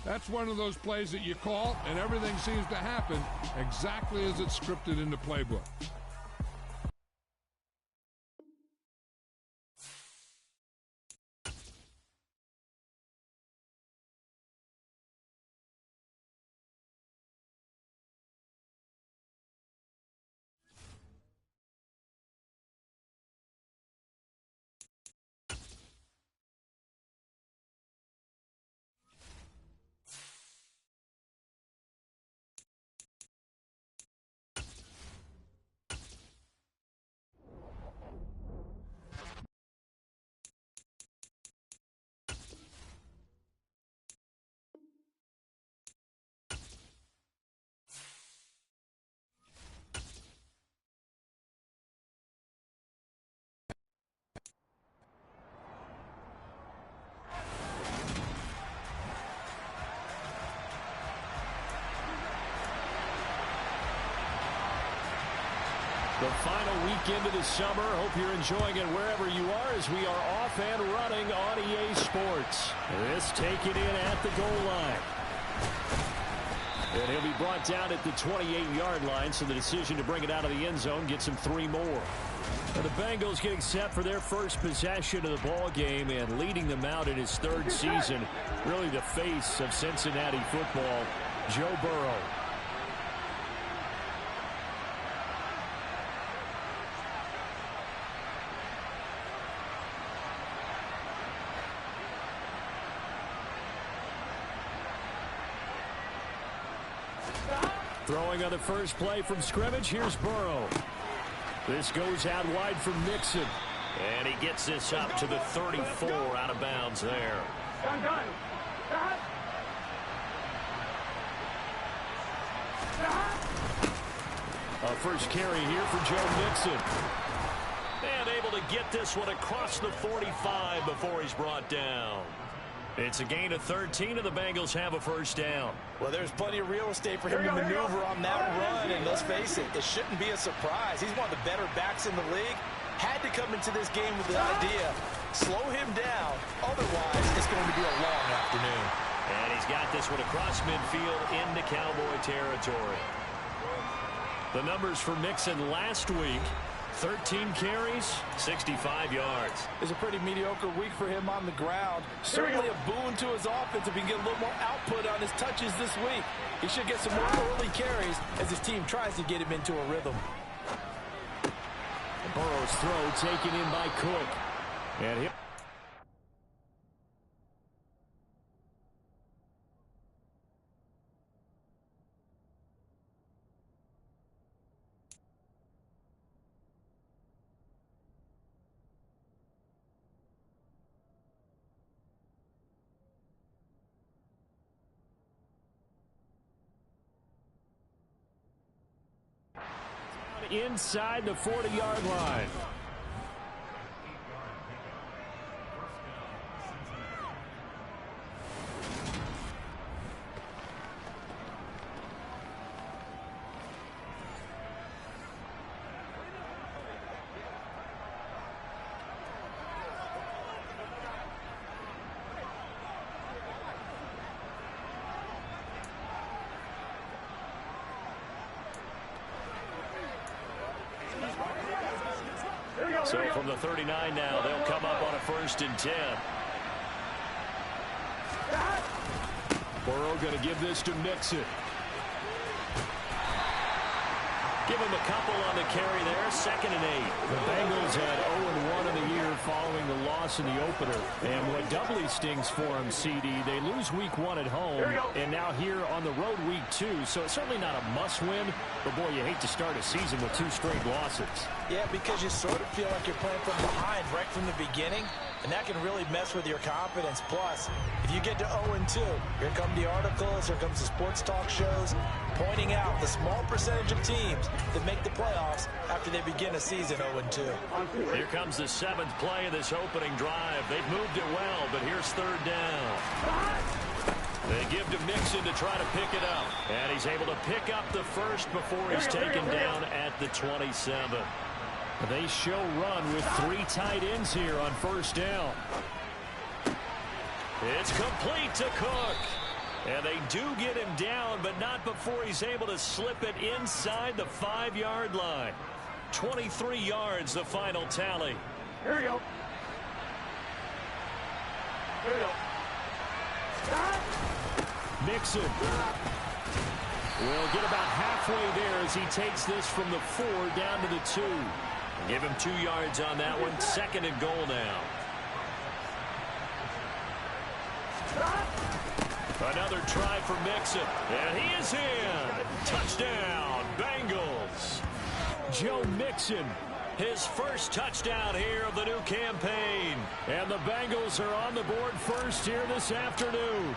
That's one of those plays that you call, and everything seems to happen exactly as it's scripted in the playbook. The final weekend of the summer. Hope you're enjoying it wherever you are as we are off and running on EA Sports. This taken in at the goal line. And he'll be brought down at the 28-yard line, so the decision to bring it out of the end zone gets him 3 more. And the Bengals getting set for their first possession of the ball game and leading them out in his 3rd season. Really the face of Cincinnati football, Joe Burrow. Throwing on the first play from scrimmage, here's Burrow. This goes out wide from Mixon. And he gets this up to the 34 out of bounds there. A first carry here for Joe Mixon. And able to get this one across the 45 before he's brought down. It's a gain of 13, and the Bengals have a first down. Well, there's plenty of real estate for him to maneuver on that run, and let's face it, it shouldn't be a surprise. He's one of the better backs in the league. Had to come into this game with the idea, slow him down, otherwise it's going to be a long afternoon. And he's got this one across midfield into Cowboy territory. The numbers for Mixon last week: 13 carries, 65 yards. It's a pretty mediocre week for him on the ground. Certainly a boon to his offense if he can get a little more output on his touches this week. He should get some more early carries as his team tries to get him into a rhythm. Burrow's throw taken in by Cook. And him. Inside the 40-yard line. So from the 39 now, they'll come up on a 1st and 10. Burrow going to give this to Mixon. Give him a couple on the carry there. 2nd and 8. The Bengals had 0-1 in the year following the loss in the opener. And what doubly stings for them, CD, they lose week 1 at home, and now here on the road week 2. So it's certainly not a must-win, but boy, you hate to start a season with 2 straight losses. Yeah, because you sort of feel like you're playing from behind right from the beginning, and that can really mess with your confidence. Plus, if you get to 0-2, here come the articles, here comes the sports talk shows, pointing out the small percentage of teams that make the playoffs after they begin a season 0-2. Here comes the 7th play of this opening drive. They've moved it well, but here's 3rd down. They give to Mixon to try to pick it up. And he's able to pick up the first before he's taken down at the 27. They show run with 3 tight ends here on 1st down. It's complete to Cook. And they do get him down, but not before he's able to slip it inside the 5-yard line. 23 yards, the final tally. Here we go. Here we go. Mixon will get about halfway there as he takes this from the 4 down to the 2. Give him 2 yards on that one. 2nd and goal now. Another try for Mixon. And he is in. Touchdown, Bengals. Joe Mixon, his first touchdown here of the new campaign. And the Bengals are on the board first here this afternoon.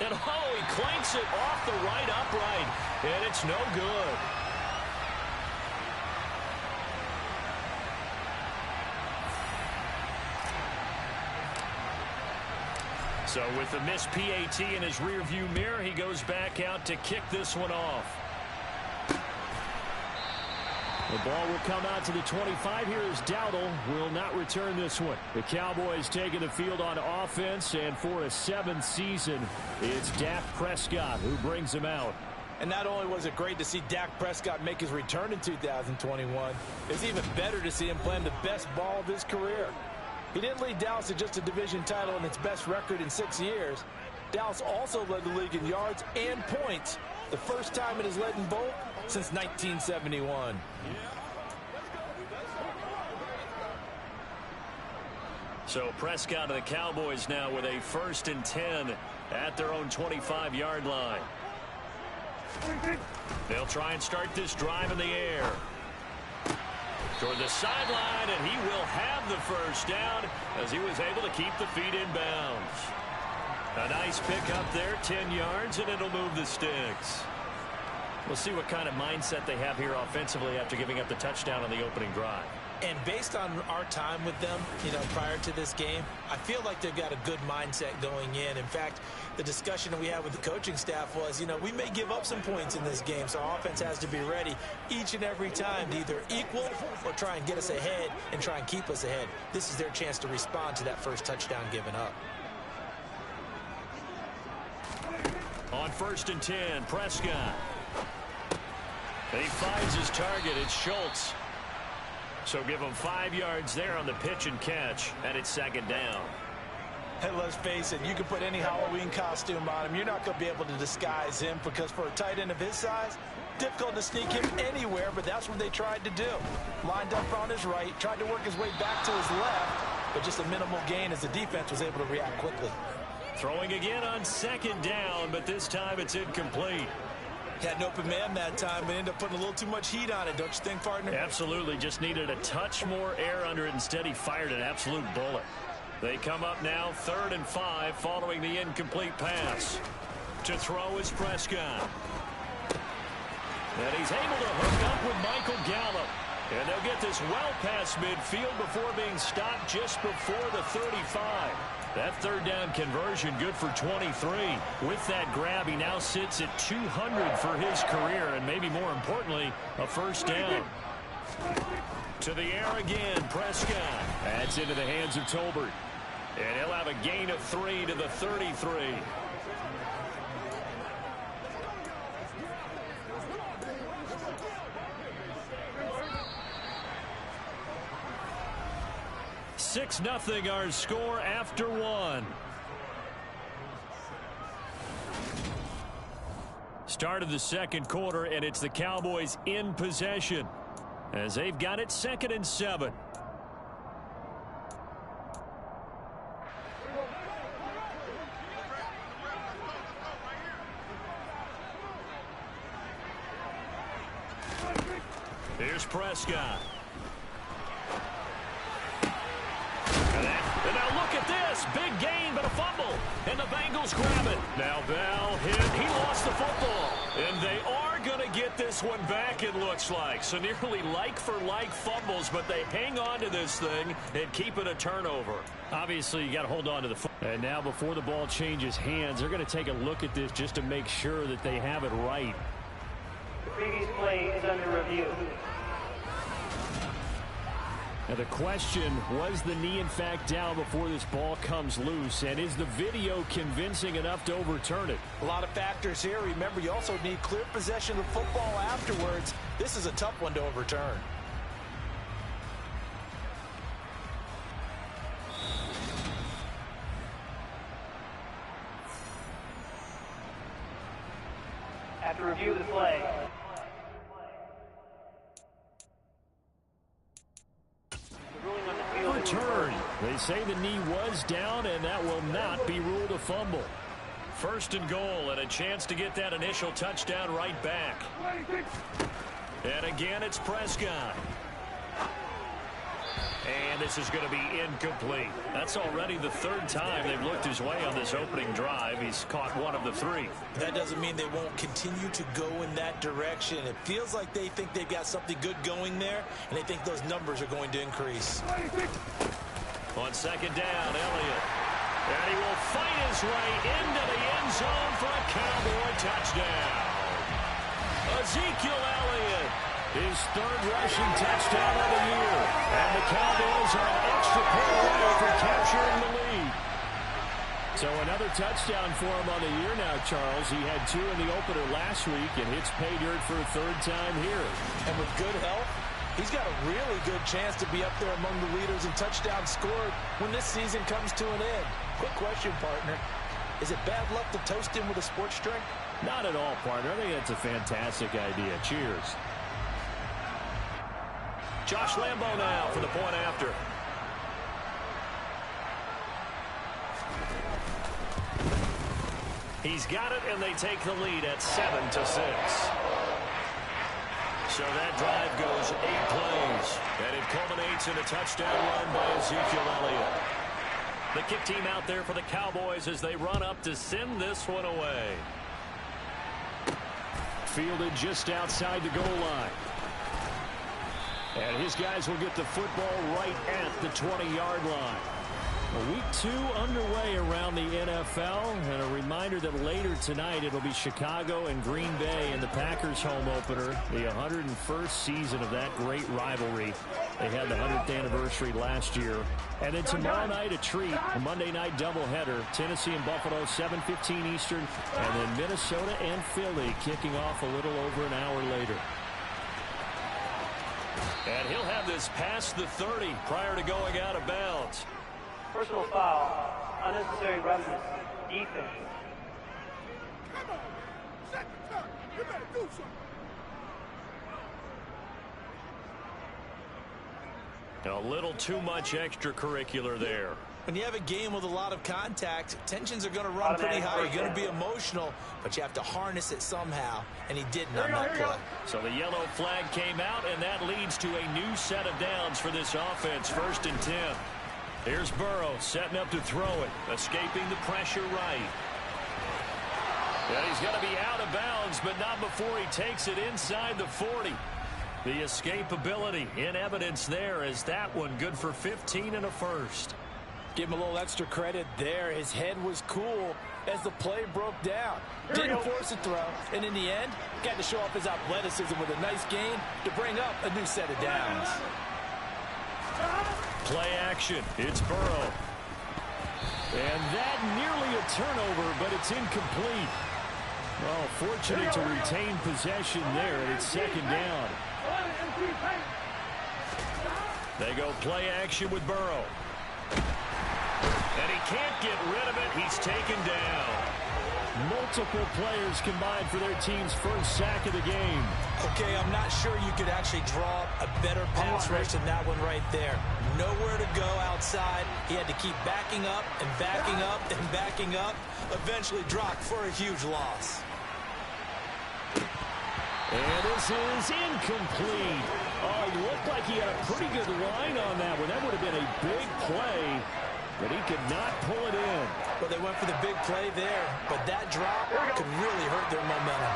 And he clanks it off the right upright. And it's no good. So with the missed PAT in his rearview mirror, he goes back out to kick this one off. The ball will come out to the 25 here as Dowdle will not return this one. The Cowboys taking the field on offense, and for a 7th season, it's Dak Prescott who brings him out. And not only was it great to see Dak Prescott make his return in 2021, it's even better to see him playing the best ball of his career. He didn't lead Dallas to just a division title and its best record in 6 years. Dallas also led the league in yards and points, the first time it has led in both since 1971. So Prescott and the Cowboys now with a 1st and 10 at their own 25-yard line. They'll try and start this drive in the air. Toward the sideline, and he will have the first down as he was able to keep the feet in bounds. A nice pick up there, 10 yards, and it'll move the sticks. We'll see what kind of mindset they have here offensively after giving up the touchdown on the opening drive. And based on our time with them, prior to this game, I feel like they've got a good mindset going in. In fact, the discussion that we had with the coaching staff was, we may give up some points in this game, so our offense has to be ready each and every time to either equal or try and get us ahead and try and keep us ahead. This is their chance to respond to that first touchdown given up. On 1st and 10, Prescott. He finds his target. It's Schultz. So give him 5 yards there on the pitch and catch, and it's 2nd down. Hey, let's face it, you can put any Halloween costume on him. You're not going to be able to disguise him because for a tight end of his size, difficult to sneak him anywhere, but that's what they tried to do. Lined up on his right, tried to work his way back to his left, but just a minimal gain as the defense was able to react quickly. Throwing again on 2nd down, but this time it's incomplete. Had an open man that time, but ended up putting a little too much heat on it, don't you think, partner? Absolutely. Just needed a touch more air under it. Instead, he fired an absolute bullet. They come up now 3rd and 5 following the incomplete pass. To throw is Prescott. And he's able to hook up with Michael Gallup. And they'll get this well past midfield before being stopped just before the 35. That 3rd down conversion good for 23. With that grab, he now sits at 200 for his career, and maybe more importantly, a first down. To the air again, Prescott. That's into the hands of Tolbert. And he'll have a gain of 3 to the 33. Six 0 our score after 1. Start of the 2nd quarter, and it's the Cowboys in possession as they've got it 2nd and 7. Here's Prescott. And now look at this. Big gain, but a fumble. And the Bengals grab it. Now Bell hit. He lost the football. And they are going to get this one back, it looks like. So nearly like-for-like fumbles, but they hang on to this thing and keep it a turnover. Obviously, you got to hold on to the football. And now before the ball changes hands, they're going to take a look at this just to make sure that they have it right. The previous play is under review. And the question, was the knee in fact down before this ball comes loose? And is the video convincing enough to overturn it? A lot of factors here. Remember, you also need clear possession of the football afterwards. This is a tough one to overturn. After review of the play. Return. They say the knee was down, and that will not be ruled a fumble. First and goal, and a chance to get that initial touchdown right back. And again, it's Prescott. And this is going to be incomplete. That's already the third time they've looked his way on this opening drive. He's caught one of the three. That doesn't mean they won't continue to go in that direction. It feels like they think they've got something good going there, and they think those numbers are going to increase. On second down, Elliott. And he will fight his way into the end zone for a Cowboy touchdown. Ezekiel Elliott, his third rushing touchdown of the year. And the Cowboys are an extra point away from capturing the lead. So another touchdown for him on the year now, Charles. He had 2 in the opener last week and hits pay dirt for a third time here. And with good health, he's got a really good chance to be up there among the leaders in touchdowns scored when this season comes to an end. Quick question, partner. Is it bad luck to toast him with a sports drink? Not at all, partner. I think that's a fantastic idea. Cheers. Josh Lambo now for the point after. He's got it, and they take the lead at 7-6. So that drive goes 8 plays, and it culminates in a touchdown run by Ezekiel Elliott. The kick team out there for the Cowboys as they run up to send this one away. Fielded just outside the goal line. And his guys will get the football right at the 20-yard line. Week 2 underway around the NFL, and a reminder that later tonight it'll be Chicago and Green Bay in the Packers home opener, the 101st season of that great rivalry. They had the 100th anniversary last year. And then tomorrow night a treat, a Monday night doubleheader, Tennessee and Buffalo, 7:15 Eastern, and then Minnesota and Philly kicking off a little over an hour later. And he'll have this past the 30 prior to going out of bounds. Personal foul, unnecessary roughness, defense. Come on, second time, you better do something. A little too much extracurricular there. When you have a game with a lot of contact, tensions are going to run pretty high. You're going to be emotional, but you have to harness it somehow, and he didn't on that play. So the yellow flag came out, and that leads to a new set of downs for this offense, 1st and 10. Here's Burrow setting up to throw it, escaping the pressure right. And he's going to be out of bounds, but not before he takes it inside the 40. The escapability in evidence there as that one good for 15 and a first. Give him a little extra credit there. His head was cool as the play broke down. Didn't force a throw, and in the end, got to show off his athleticism with a nice gain to bring up a new set of downs. Play action. It's Burrow. And that nearly a turnover, but it's incomplete. Well, fortunate to retain possession there, and it's 2nd down. They go play action with Burrow. And he can't get rid of it. He's taken down. Multiple players combined for their team's first sack of the game. Okay, I'm not sure you could actually draw a better pass rush than that one right there. Nowhere to go outside. He had to keep backing up and backing up and backing up. Eventually dropped for a huge loss. And this is incomplete. Oh, it looked like he had a pretty good line on that one. That would have been a big play, but he could not pull it in. Well, they went for the big play there, but that drop could really hurt their momentum.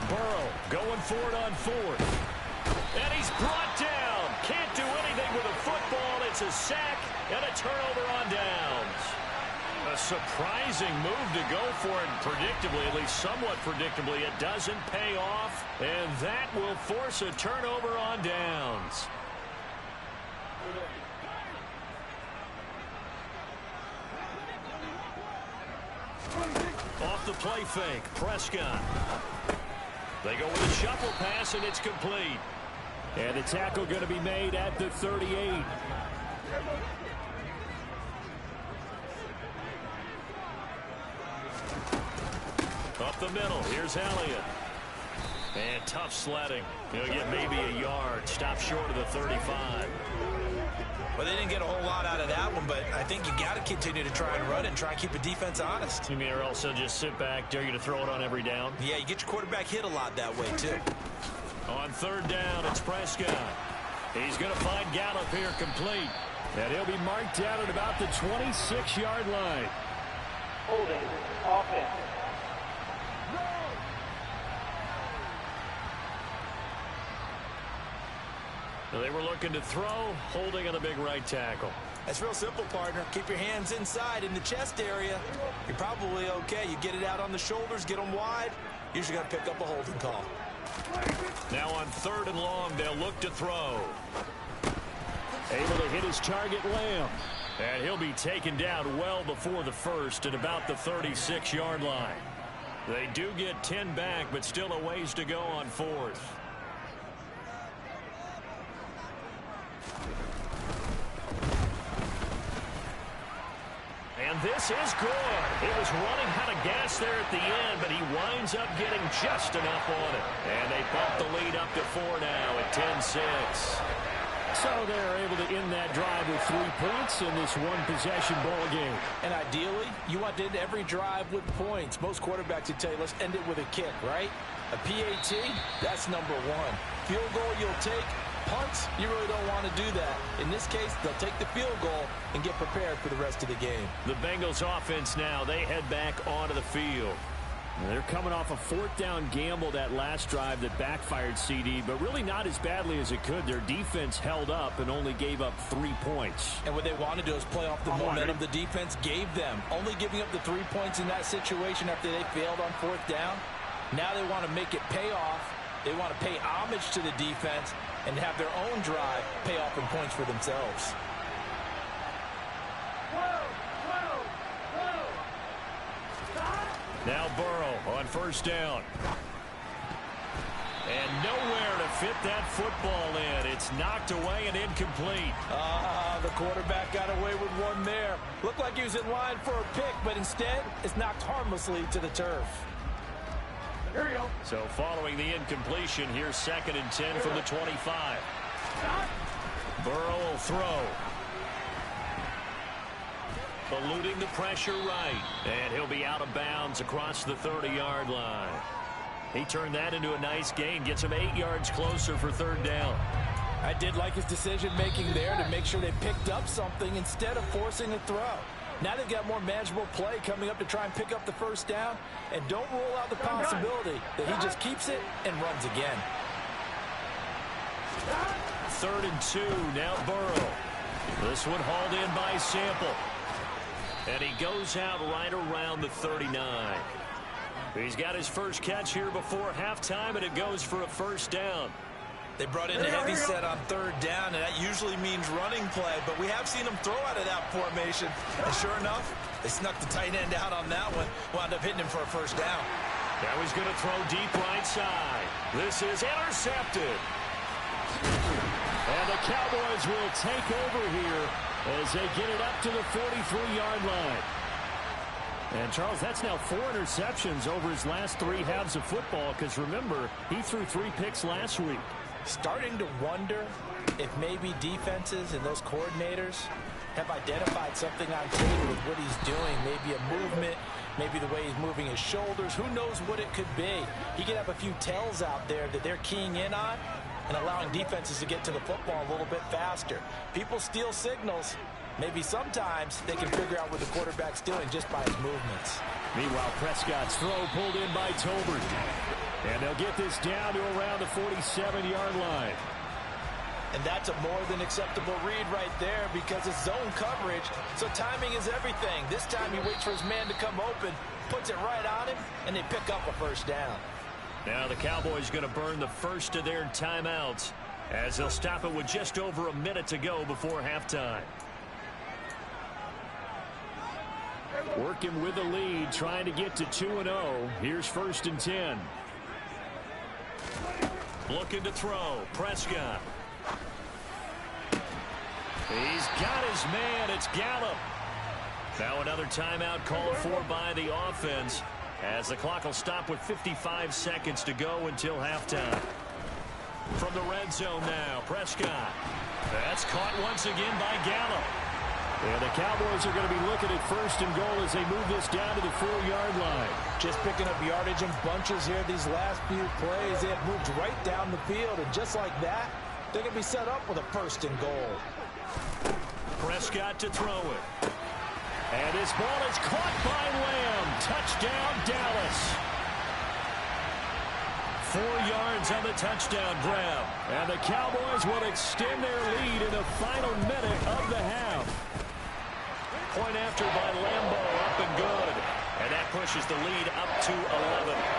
Burrow going for it on 4th. And he's brought down. Can't do anything with a football. It's a sack and a turnover on downs. A surprising move to go for it predictably, at least somewhat predictably. It doesn't pay off, and that will force a turnover on downs. Off the play fake, Prescott. They go with a shuffle pass, and it's complete. And the tackle going to be made at the 38. Up the middle, here's Elliott. And tough sledding. He'll get maybe a yard. Stop short of the 35. Well, they didn't get a whole lot out of that one, but I think you got to continue to try and run it and try and keep the defense honest. You mean, or also just sit back, dare you to throw it on every down? Yeah, you get your quarterback hit a lot that way, too. On third down, it's Prescott. He's going to find Gallup here complete. And he'll be marked down at about the 26-yard line. Holding offense. They were looking to throw, holding on the big right tackle. That's real simple, partner. Keep your hands inside in the chest area. You're probably okay. You get it out on the shoulders, get them wide. Usually got to pick up a holding call. Now on third and long, they'll look to throw. Able to hit his target, Lamb. And he'll be taken down well before the first at about the 36-yard line. They do get 10 back, but still a ways to go on fourth. And this is good. It was running out of gas there at the end, but he winds up getting just enough on it. And they bump the lead up to 4 now at 10-6. So they're able to end that drive with 3 points in this one-possession ball game. And ideally, you want to end every drive with points. Most quarterbacks would tell you, let's end it with a kick, right? A PAT, that's number 1. Field goal you'll take. Punts, you really don't want to do that. In this case, they'll take the field goal and get prepared for the rest of the game. The Bengals offense now, they head back onto the field. They're coming off a 4th down gamble that last drive that backfired, CD, but really not as badly as it could. Their defense held up and only gave up 3 points. And what they want to do is play off the momentum the defense gave them. Only giving up the 3 points in that situation after they failed on 4th down. Now they want to make it pay off. They want to pay homage to the defense and have their own drive pay off in points for themselves. Now Burrow on first down. And nowhere to fit that football in. It's knocked away and incomplete. The quarterback got away with one there. Looked like he was in line for a pick, but instead it's knocked harmlessly to the turf. Here we go. So following the incompletion, here's 2nd and 10 from the 25. Burrow will throw. Eluding the pressure right. And he'll be out of bounds across the 30-yard line. He turned that into a nice gain. Gets him 8 yards closer for 3rd down. I did like his decision-making there to make sure they picked up something instead of forcing a throw. Now they've got more manageable play coming up to try and pick up the 1st down. And don't rule out the possibility that he just keeps it and runs again. 3rd and 2, now Burrow. This one hauled in by Sample. And he goes out right around the 39. He's got his first catch here before halftime, and it goes for a 1st down. They brought in the heavy set on 3rd down, and that usually means running play, but we have seen them throw out of that formation. And sure enough, they snuck the tight end out on that one, wound up hitting him for a 1st down. Now he's going to throw deep right side. This is intercepted. And the Cowboys will take over here as they get it up to the 43-yard line. And, Charles, that's now 4 interceptions over his last 3 halves of football, because, remember, he threw 3 picks last week. Starting to wonder if maybe defenses and those coordinators have identified something on tape with what he's doing. Maybe a movement, maybe the way he's moving his shoulders. Who knows what it could be? He could have a few tells out there that they're keying in on and allowing defenses to get to the football a little bit faster. People steal signals. Maybe sometimes they can figure out what the quarterback's doing just by his movements. Meanwhile, Prescott's throw pulled in by Tolbert. And they'll get this down to around the 47-yard line. And that's a more than acceptable read right there because it's zone coverage, so timing is everything. This time he waits for his man to come open, puts it right on him, and they pick up a first down. Now the Cowboys going to burn the first of their timeouts as they'll stop it with just over a minute to go before halftime. Working with the lead, trying to get to 2-0. Here's 1st and 10. Looking to throw. Prescott. He's got his man. It's Gallup. Now another timeout called for by the offense as the clock will stop with 55 seconds to go until halftime. From the red zone now, Prescott. That's caught once again by Gallup. And the Cowboys are going to be looking at 1st and goal as they move this down to the 4-yard line. Just picking up yardage in bunches here these last few plays. They have moved right down the field, and just like that, they're going to be set up with a 1st and goal. Prescott to throw it. And his ball is caught by Lamb. Touchdown, Dallas. 4 yards on the touchdown grab. And the Cowboys will extend their lead in the final minute of the half. Point after by Lambeau, up and good. And that pushes the lead up to 11.